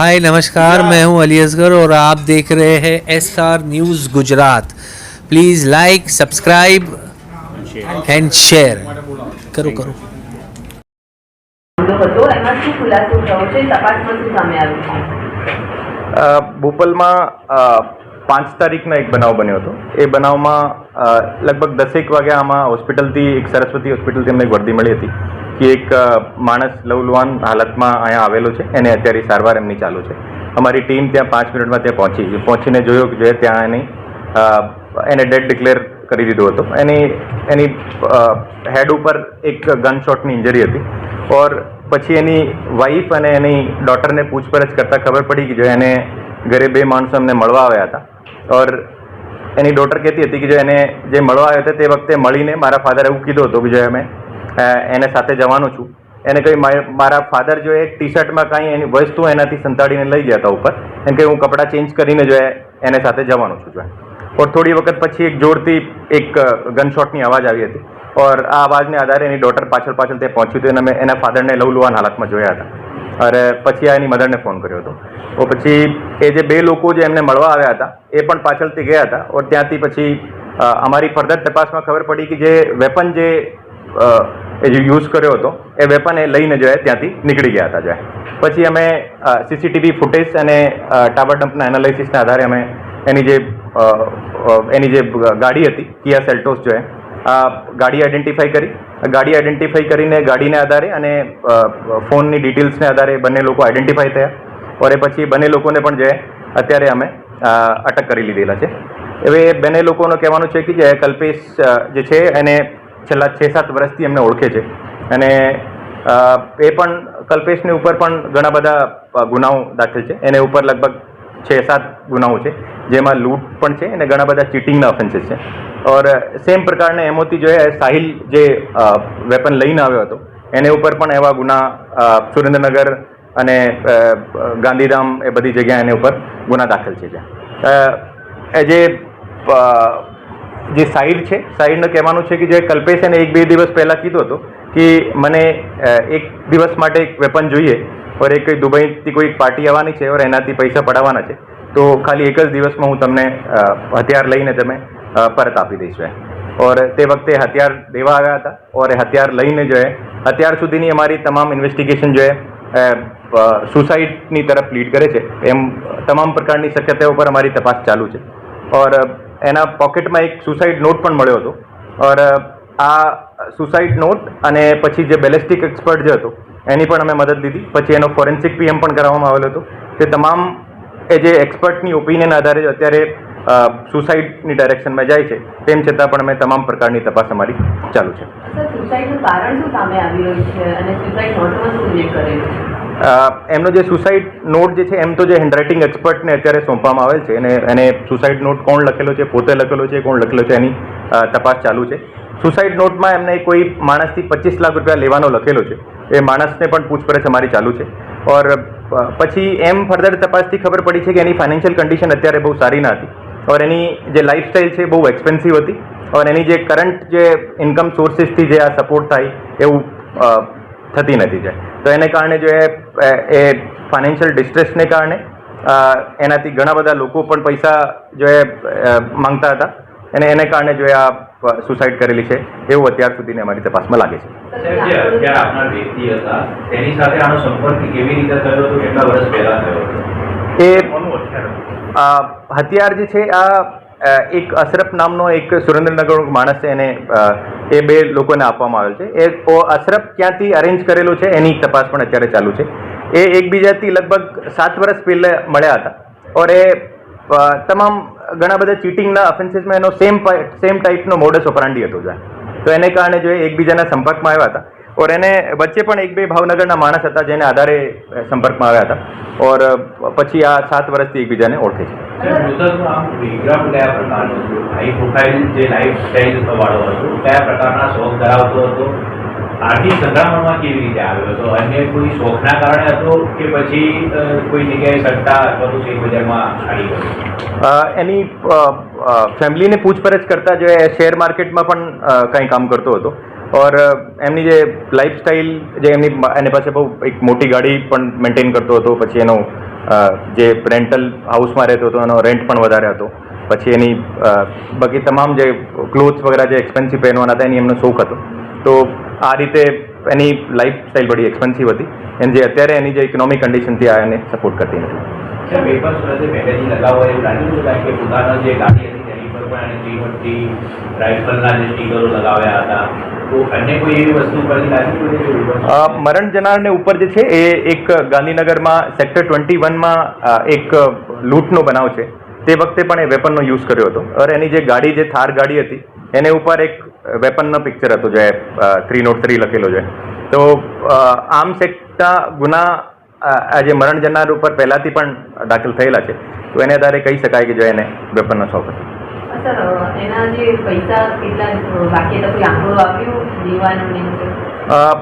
हाय नमस्कार, मैं हूं अली असगर और आप देख रहे हैं SR news Gujarat. Please like, subscribe and share करो करो। બોપલમાં 5 તારીખના એક બનાવ બન્યો હતો. એ બનાવમાં લગભગ 10 વાગે આમાં હોસ્પિટલથી એક સરસ્વતી હોસ્પિટલથી અમને એક વર્દી મળી હતી કે એક માણસ લવલુહાન હાલતમાં અહીંયા આવેલો છે, એને અત્યારે સારવાર એમની ચાલુ છે. અમારી ટીમ ત્યાં 5 મિનિટમાં ત્યાં પહોંચીને જોયો કે ત્યાં એને ડેડ ડિક્લેર કરી દીધો હતો. એની હેડ ઉપર એક ગન શોટની ઇન્જરી હતી. ઓર પછી એની વાઈફ અને એની ડોટરને પૂછપરછ કરતાં ખબર પડી કે જો એને ઘરે 2 માણસો એમને મળવા આવ્યા હતા. ઓર એની ડોટર કહેતી હતી કે જો એને જે મળવા આવ્યા હતા તે વખતે મળીને મારા ફાધર એવું કીધું હતું કે જો એને સાથે જવાનો છું. એને કહી મારા ફાધર જો એક ટી શર્ટમાં કાંઈ એની વસ્તુ એનાથી સંતાડીને લઈ ગયા હતા ઉપર, એમ કે હું કપડાં ચેન્જ કરીને જો એને સાથે જવાનો છું. ઓર થોડી વખત પછી એક જોરથી એક ગન શોટની અવાજ આવી હતી. ઓર આ અવાજને આધારે એની ડોટર પાછળ ત્યાં પહોંચ્યું હતું અને એના ફાધરને લવલુહાન હાલતમાં જોયા હતા. અરે પછી આ એની મધરને ફોન કર્યો હતો. તો પછી એ જે 2 લોકો જે એમને મળવા આવ્યા હતા એ પણ પાછળથી ગયા હતા. ઓર ત્યાંથી પછી અમારી ફર્ધર તપાસમાં ખબર પડી કે જે વેપન જે યુઝ કર્યો હતો એ વેપન એ લઈને જો ત્યાંથી નીકળી ગયા હતા. પછી અમે CCTV ફૂટેજ અને ટાવર ડમ્પના એનાલિસિસના આધારે અમે એની જે ગાડી હતી કિયા સેલ્ટોસ જો આ ગાડી આઈડેન્ટિફાઈ કરીને ગાડીને આધારે અને ફોનની ડિટેલ્સને આધારે બંને લોકો આઈડેન્ટિફાઈ થયા. ઓર એ પછી બંને લોકોને પણ જે અત્યારે અમે અટક કરી લીધેલા છે. હવે બંને લોકોનું કહેવાનું છે કે જે કલ્પેશ જે છે એને છેલ્લા 6-7 વર્ષથી એમને ઓળખે છે અને એ પણ કલ્પેશની ઉપર પણ ઘણા બધા ગુનાઓ દાખલ છે. એને ઉપર લગભગ 6-7 ગુનાઓ છે, જેમાં લૂંટ પણ છે અને ઘણા બધા ચીટિંગના ઓફેન્સીસ છે. ઓર સેમ પ્રકારના એમોથી જો સાહિલ જે વેપન લઈને આવ્યો હતો એને ઉપર પણ એવા ગુના સુરેન્દ્રનગર અને ગાંધીધામ એ બધી જગ્યાએ એને ઉપર ગુના દાખલ છે. જે સાહિલ છે, સાહિલનું કહેવાનું છે કે જે કલ્પેશ એને 1-2 દિવસ પહેલાં કીધું હતું કે મને 1 દિવસ માટે એક વેપન જોઈએ ઓર એક દુબઈથી કોઈ પાર્ટી આવવાની છે ઓર એનાથી પૈસા પડાવવાના છે, તો ખાલી 1 જ દિવસમાં હું તમને હથિયાર લઈને તમે પરત આપી દઈશ. ઓર તે વખતે હથિયાર દેવા આવ્યા હતા ઓર એ હથિયાર લઈને જો અત્યાર સુધીની અમારી તમામ ઇન્વેસ્ટિગેશન જો સુસાઇડની તરફ લીડ કરે છે. એમ તમામ પ્રકારની શક્યતાઓ પર અમારી તપાસ ચાલુ છે. ઓર એના પોકેટમાં એક સુસાઇડ નોટ પણ મળ્યો હતો. ઓર આ સુસાઇડ નોટ અને પછી જે બેલેસ્ટિક એક્સપર્ટ જે હતો એની પણ અમે મદદ લીધી. પછી એનો ફોરેન્સિક PM પણ કરવામાં આવેલો હતો. તે તમામ એ જે એક્સપર્ટની ઓપિનિયન આધારે અત્યારે સુસાઇડની ડાયરેક્શનમાં જાય છે. તેમ છતાં પણ અમે તમામ પ્રકારની તપાસ અમારી ચાલુ છે. એમનો જે સુસાઇડ નોટ જે છે એમ તો જે હેન્ડરાઇટિંગ એક્સપર્ટને અત્યારે સોંપવામાં આવેલ છે અને એને સુસાઇડ નોટ કોણ લખેલો છે, પોતે લખેલો છે, કોણ લખેલો છે એની તપાસ ચાલુ છે. સુસાઇડ નોટમાં એમને કોઈ માણસથી 25 લાખ રૂપિયા લેવાનો લખેલો છે. એ માણસને પણ પૂછપરછ અમારી ચાલુ છે. ઓર પછી એમ ફર્ધર તપાસથી ખબર પડી છે કે એની ફાઇનાન્શિયલ કન્ડિશન અત્યારે બહુ સારી ના હતી ઓર એની જે લાઇફસ્ટાઇલ છે બહુ એક્સપેન્સિવ હતી ઓર એની જે કરંટ જે ઇન્કમ સોર્સિસથી જે આ સપોર્ટ થાય એવું થતી નથી. તો એને કારણે જો એ ફાઇનાન્શિયલ ડિસ્ટ્રેસને કારણે એનાથી ઘણા બધા લોકો પણ પૈસા જો માંગતા હતા અને એને કારણે જો આ સુસાઇડ કરેલી છે એવું અત્યાર સુધીની અમારી તપાસમાં લાગે છે. એ હથિયાર જે છે આ એક અશરફ નામનો એક સુરેન્દ્રનગરનો માણસ છે, એને એ 2 લોકોને આપવામાં આવેલ છે. એ અશરફ ક્યાંથી અરેન્જ કરેલો છે એની તપાસ પણ અત્યારે ચાલુ છે. એ એકબીજાથી લગભગ 7 વર્ષ પહેલાં મળ્યા હતા ઓર એ તમામ ઘણા બધા ચીટિંગના ઓફેન્સીસમાં એનો સેમ ટાઈપનો મોડસ ઓપરાન્ડી હતો. તો એને કારણે જો એકબીજાના સંપર્કમાં આવ્યા હતા ઓર એને વચ્ચે પણ 1-2 ભાવનગરના માણસ હતા જેને આધારે સંપર્કમાં આવ્યા હતા ઓર પછી આ 7 વર્ષથી એકબીજાને ઓળખે છે. આર્થિક સંકળામણમાં કેવી રીતે આવ્યો હતો? અન્ય કોઈ શોખના કારણે હતો કે પછી કોઈ જગ્યાએ સટ્ટા અથવા તો શેર બજારમાં આવી ગયો? એની ફેમિલીને પૂછપરછ કરતા જો શેર માર્કેટમાં પણ કંઈ કામ કરતો હતો ઓર એમની જે લાઈફસ્ટાઈલ જે એની પાસે બહુ એક મોટી ગાડી પણ મેન્ટેન કરતો હતો. પછી એનો જે રેન્ટલ હાઉસમાં રહેતો હતો એનો રેન્ટ પણ વધારે હતો, પછી એની બાકી તમામ જે ક્લોથ્સ વગેરે જે એક્સપેન્સિવ પહેરવાના હતા એની એમનો શોખ હતો. તો આ રીતે એની લાઈફ સ્ટાઈલ બધી એક્સપેન્સિવ હતી અને જે અત્યારે એની જે ઇકોનોમિક કન્ડિશનથી આ એને સપોર્ટ કરતી નથી. વેપન્સ પહેલેથી લગાવવા એવું લાગ્યું હતું કારણ કે પોતાનો જે ગાડી હતી તેની પર પણ એને 350 રાઇફલના જે સ્ટીકરો લગાવ્યા હતા, તો અન્ય કોઈ એવી વસ્તુ પરથી લાગ્યું હતું કે મરણ જનારને ઉપર જે છે એ એક ગાંધીનગરમાં સેક્ટર 21માં એક લૂંટનો બનાવ છે. તે વખતે પણ એ વેપનનો યુઝ કર્યો હતો. અને એની જે ગાડી, જે થાર ગાડી હતી એને ઉપર એક વેપનનો પિક્ચર હતો જે 303 લખેલો છે. તો આર્મ્સ એક્ટના ગુના આજે મરણ જનાર ઉપર પહેલાથી પણ દાખલ થયેલા છે. તો એને આધારે કહી શકાય કે જો એને વેપનનો શોખ હતો. સર, એના જે પૈસા કેટલા બાકી હતા, કોઈ આંકડો આપ્યો દેવાનો?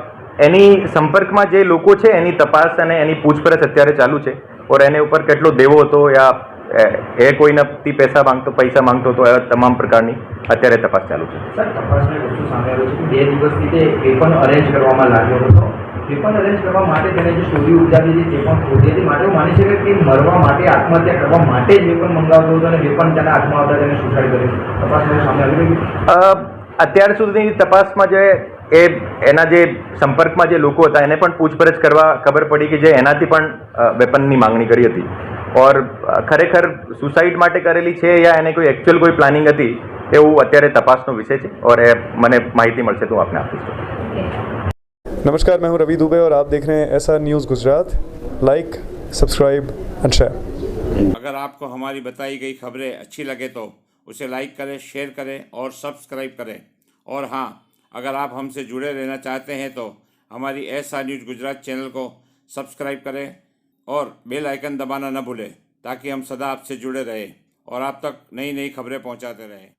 એની સંપર્કમાં જે લોકો છે એની તપાસ અને એની પૂછપરછ અત્યારે ચાલુ છે. ઓર એને ઉપર કેટલો દેવો હતો યા એ કોઈનાથી પૈસા માંગતો હતો, એવા તમામ પ્રકારની અત્યારે તપાસ ચાલુ છે. સર, તપાસમાં એક વસ્તુ સામે આવ્યું છે કે 2 દિવસથી તે વેપન અરેન્જ કરવામાં લાગ્યો હતો. વેપન અરેન્જ કરવા માટે તેને જે સ્ટોરી ઉજાવી હતી તે પણ ખોટી હતી. માટે એવું માની છે કે તે મરવા માટે, આત્મહત્યા કરવા માટે જ વેપન મંગાવતો હતો અને વેપન તેના હાથમાં આવતા તેને સુસાઇડ કર્યું. તપાસમાં સામે આવ્યું. અત્યાર સુધીની તપાસમાં જે એના જે સંપર્કમાં જે લોકો હતા એને પણ પૂછપરછ કરવા ખબર પડી કે જે એનાથી પણ વેપનની માંગણી કરી હતી. ઓર ખરેખર સુસાઇડ માટે કરેલી છે યા એને કોઈ એકચ્યુઅલ કોઈ પ્લાનિંગ હતી એવું અત્યારે તપાસનો વિષય છે. ઓર એ મને માહિતી મળશે તો આપને આપીશ. नमस्कार, मैं हूं रवि दुबे और आप देख रहे हैं SR news Gujarat. Like, subscribe and share. अगर आपको हमारी बताई गई खबरें अच्छी लगे तो उसे लाइक करें, शेयर करें और सब्सक्राइब करें. और हाँ, अगर आप हमसे जुड़े रहना चाहते हैं तो हमारी SR न्यूज़ गुजरात चैनल को सब्सक्राइब करें और बेल आइकन दबाना न भूलें ताकि हम सदा आपसे जुड़े रहें और आप तक नई नई खबरें पहुंचाते रहें.